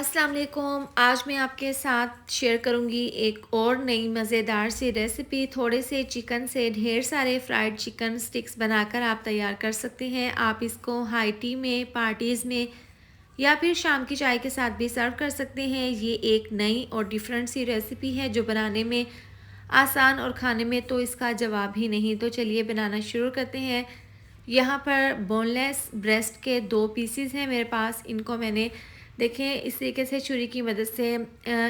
अस्सलाम वालेकुम। आज मैं आपके साथ शेयर करूंगी एक और नई मज़ेदार सी रेसिपी। थोड़े से चिकन से ढेर सारे फ्राइड चिकन स्टिक्स बनाकर आप तैयार कर सकते हैं। आप इसको हाई टी में, पार्टीज़ में या फिर शाम की चाय के साथ भी सर्व कर सकते हैं। ये एक नई और डिफरेंट सी रेसिपी है जो बनाने में आसान और खाने में तो इसका जवाब ही नहीं। तो चलिए बनाना शुरू करते हैं। यहाँ पर बोनलेस ब्रेस्ट के 2 पीसेस हैं मेरे पास। इनको मैंने देखें इस तरीके से छुरी की मदद से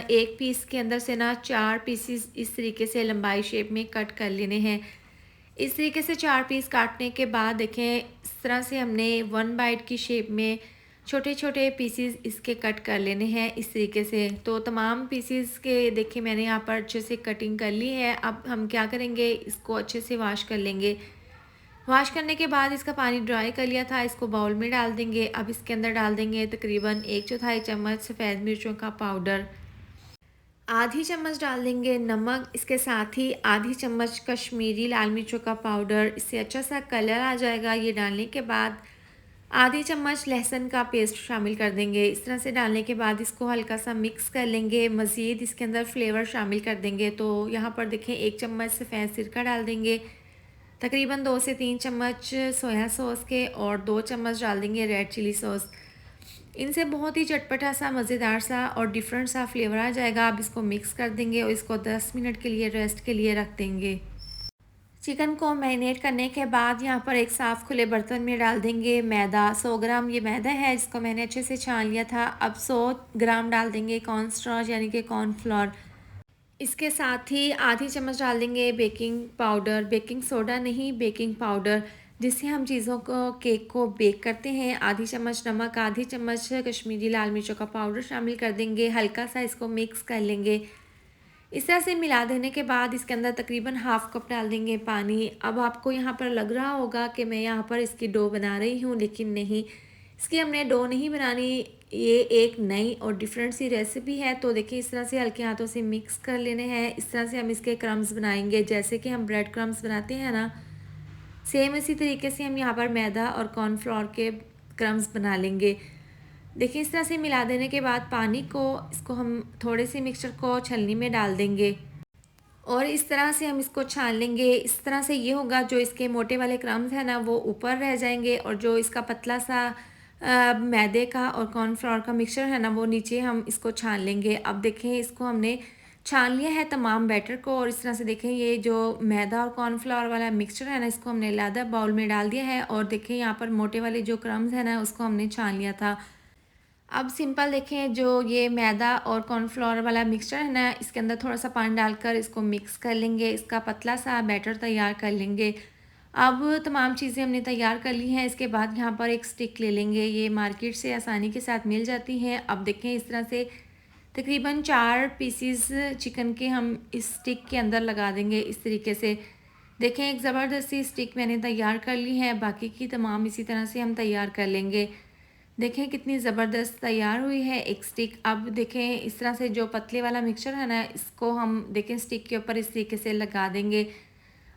एक पीस के अंदर से ना 4 पीसेस इस तरीके से लंबाई शेप में कट कर लेने हैं। इस तरीके से 4 पीस काटने के बाद देखें इस तरह से हमने 1 बाइट की शेप में छोटे छोटे पीसेस इसके कट कर लेने हैं इस तरीके से। तो तमाम पीसेस के देखिए मैंने यहाँ पर अच्छे से कटिंग कर ली है। अब हम क्या करेंगे, इसको अच्छे से वॉश कर लेंगे। वॉश करने के बाद इसका पानी ड्राई कर लिया था, इसको बाउल में डाल देंगे। अब इसके अंदर डाल देंगे तकरीबन 1/4 चम्मच सफ़ेद मिर्चों का पाउडर, आधी चम्मच डाल देंगे नमक, इसके साथ ही आधी चम्मच कश्मीरी लाल मिर्चों का पाउडर। इससे अच्छा सा कलर आ जाएगा। ये डालने के बाद आधी चम्मच लहसुन का पेस्ट शामिल कर देंगे। इस तरह से डालने के बाद इसको हल्का सा मिक्स कर लेंगे। मज़ीद इसके अंदर फ्लेवर शामिल कर देंगे। तो यहाँ पर देखें 1 चम्मच सफ़ेद सिरका डाल देंगे, तकरीबन 2 से 3 चम्मच सोया सॉस के और 2 चम्मच डाल देंगे रेड चिली सॉस। इनसे बहुत ही चटपटा सा, मज़ेदार सा और डिफरेंट सा फ्लेवर आ जाएगा। आप इसको मिक्स कर देंगे और इसको 10 मिनट के लिए रेस्ट के लिए रख देंगे। चिकन को मैरिनेट करने के बाद यहाँ पर एक साफ़ खुले बर्तन में डाल देंगे मैदा। 100 ग्राम ये मैदा है जिसको मैंने अच्छे से छान लिया था। अब 100 ग्राम डाल देंगे कॉर्नस्टार्च यानी कि कॉर्नफ्लोर। इसके साथ ही आधी चम्मच डाल देंगे बेकिंग पाउडर, बेकिंग सोडा नहीं बेकिंग पाउडर, जिससे हम चीज़ों को केक को बेक करते हैं। आधी चम्मच नमक, आधी चम्मच कश्मीरी लाल मिर्चों का पाउडर शामिल कर देंगे। हल्का सा इसको मिक्स कर लेंगे। इस तरह से मिला देने के बाद इसके अंदर तकरीबन हाफ़ कप डाल देंगे पानी। अब आपको यहाँ पर लग रहा होगा कि मैं यहाँ पर इसकी डो बना रही हूँ, लेकिन नहीं, इसकी हमने डो नहीं बनानी। ये एक नई और डिफरेंट सी रेसिपी है। तो देखिए इस तरह से हल्के हाथों से मिक्स कर लेने हैं। इस तरह से हम इसके क्रम्स बनाएंगे, जैसे कि हम ब्रेड क्रम्स बनाते हैं ना, सेम इसी तरीके से हम यहाँ पर मैदा और कॉर्नफ्लोर के क्रम्स बना लेंगे। देखिए इस तरह से मिला देने के बाद पानी को, इसको हम थोड़े से मिक्सचर को छलनी में डाल देंगे और इस तरह से हम इसको छान लेंगे। इस तरह से ये होगा, जो इसके मोटे वाले क्रम्स हैं ना वो ऊपर रह जाएंगे और जो इसका पतला सा मैदे का और कॉर्नफ्लोर का मिक्सचर है ना वो नीचे हम इसको छान लेंगे। अब देखें इसको हमने छान लिया है तमाम बैटर को और इस तरह से देखें ये जो मैदा और कॉर्नफ्लोर वाला मिक्सचर है ना इसको हमने अलग बाउल में डाल दिया है और देखें यहाँ पर मोटे वाले जो क्रम्स है ना उसको हमने छान लिया था। अब सिंपल देखें जो ये मैदा और कॉर्नफ्लोर वाला मिक्सचर है ना, इसके अंदर थोड़ा सा पानी डालकर इसको मिक्स कर लेंगे। इसका पतला सा बैटर तैयार कर लेंगे। अब तमाम चीज़ें हमने तैयार कर ली हैं। इसके बाद यहाँ पर एक स्टिक ले लेंगे, ये मार्केट से आसानी के साथ मिल जाती हैं। अब देखें इस तरह से तकरीबन 4 पीसीस चिकन के हम इस स्टिक के अंदर लगा देंगे इस तरीके से। देखें एक ज़बरदस्त सी स्टिक मैंने तैयार कर ली है। बाकी की तमाम इसी तरह से हम तैयार कर लेंगे। देखें कितनी ज़बरदस्त तैयार हुई है एक स्टिक। अब देखें इस तरह से जो पतले वाला मिक्सचर है ना इसको हम देखें स्टिक के ऊपर इस तरीके से लगा देंगे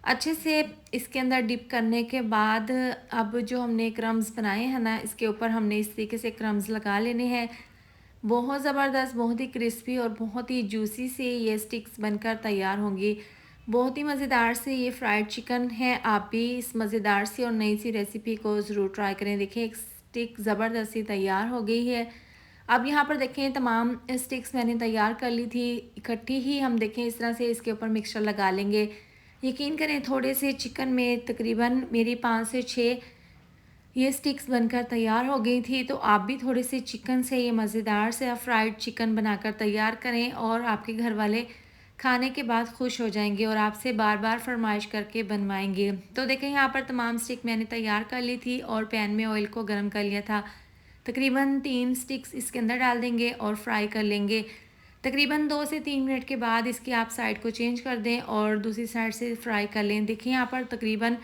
अच्छे से। इसके अंदर डिप करने के बाद अब जो हमने क्रम्स बनाए हैं ना इसके ऊपर हमने इस तरीके से क्रम्स लगा लेने हैं। बहुत ज़बरदस्त, बहुत ही क्रिस्पी और बहुत ही जूसी से ये स्टिक्स बनकर तैयार होंगी। बहुत ही मज़ेदार से ये फ्राइड चिकन है। आप भी इस मज़ेदार सी और नई सी रेसिपी को ज़रूर ट्राई करें। देखिए एक स्टिक ज़बरदस्त सी तैयार हो गई है। अब यहाँ पर देखें तमाम स्टिक्स मैंने तैयार कर ली थी इकट्ठी ही। हम देखें इस तरह से इसके ऊपर मिक्सचर लगा लेंगे। यकीन करें थोड़े से चिकन में तकरीबन मेरी 5 से 6 ये स्टिक्स बनकर तैयार हो गई थी। तो आप भी थोड़े से चिकन से ये मज़ेदार से फ्राइड चिकन बनाकर तैयार करें और आपके घर वाले खाने के बाद खुश हो जाएंगे और आपसे बार बार फरमाइश करके बनवाएंगे। तो देखें यहाँ पर तमाम स्टिक मैंने तैयार कर ली थी और पैन में ऑयल को गर्म कर लिया था। तकरीबन 3 स्टिक्स इसके अंदर डाल देंगे और फ्राई कर लेंगे। तकरीबन 2 से 3 मिनट के बाद इसकी आप साइड को चेंज कर दें और दूसरी साइड से फ्राई कर लें। देखिए यहाँ पर तकरीबन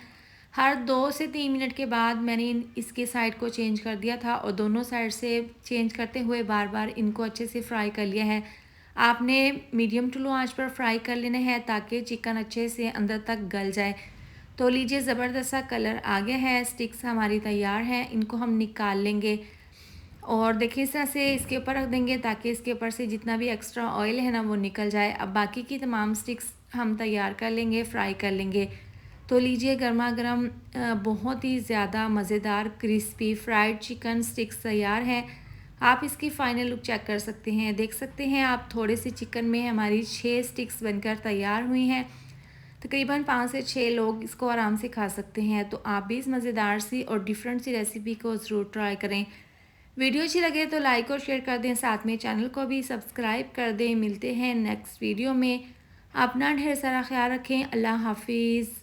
हर 2 से 3 मिनट के बाद मैंने इसके साइड को चेंज कर दिया था और दोनों साइड से चेंज करते हुए बार बार इनको अच्छे से फ्राई कर लिया है। आपने मीडियम टू लो आंच पर फ्राई कर लेना है ताकि चिकन अच्छे से अंदर तक गल जाए। तो लीजिए ज़बरदस्त सा कलर आ गया है। स्टिक्स हमारी तैयार हैं, इनको हम निकाल लेंगे। और देखिए इस तरह से इसके ऊपर रख देंगे ताकि इसके ऊपर से जितना भी एक्स्ट्रा ऑयल है ना वो निकल जाए। अब बाकी की तमाम स्टिक्स हम तैयार कर लेंगे, फ्राई कर लेंगे। तो लीजिए गर्मा गर्म बहुत ही ज़्यादा मज़ेदार क्रिस्पी फ्राइड चिकन स्टिक्स तैयार हैं। आप इसकी फ़ाइनल लुक चेक कर सकते हैं। देख सकते हैं आप थोड़े से चिकन में हमारी 6 स्टिक्स बनकर तैयार हुई हैं। तकरीबन 5 से 6 लोग इसको आराम से खा सकते हैं। तो आप भी इस मज़ेदार सी और डिफरेंट सी रेसिपी को ज़रूर ट्राई करें। वीडियो अच्छी लगे तो लाइक और शेयर कर दें, साथ में चैनल को भी सब्सक्राइब कर दें। मिलते हैं नेक्स्ट वीडियो में। अपना ढेर सारा ख्याल रखें। अल्लाह हाफिज़।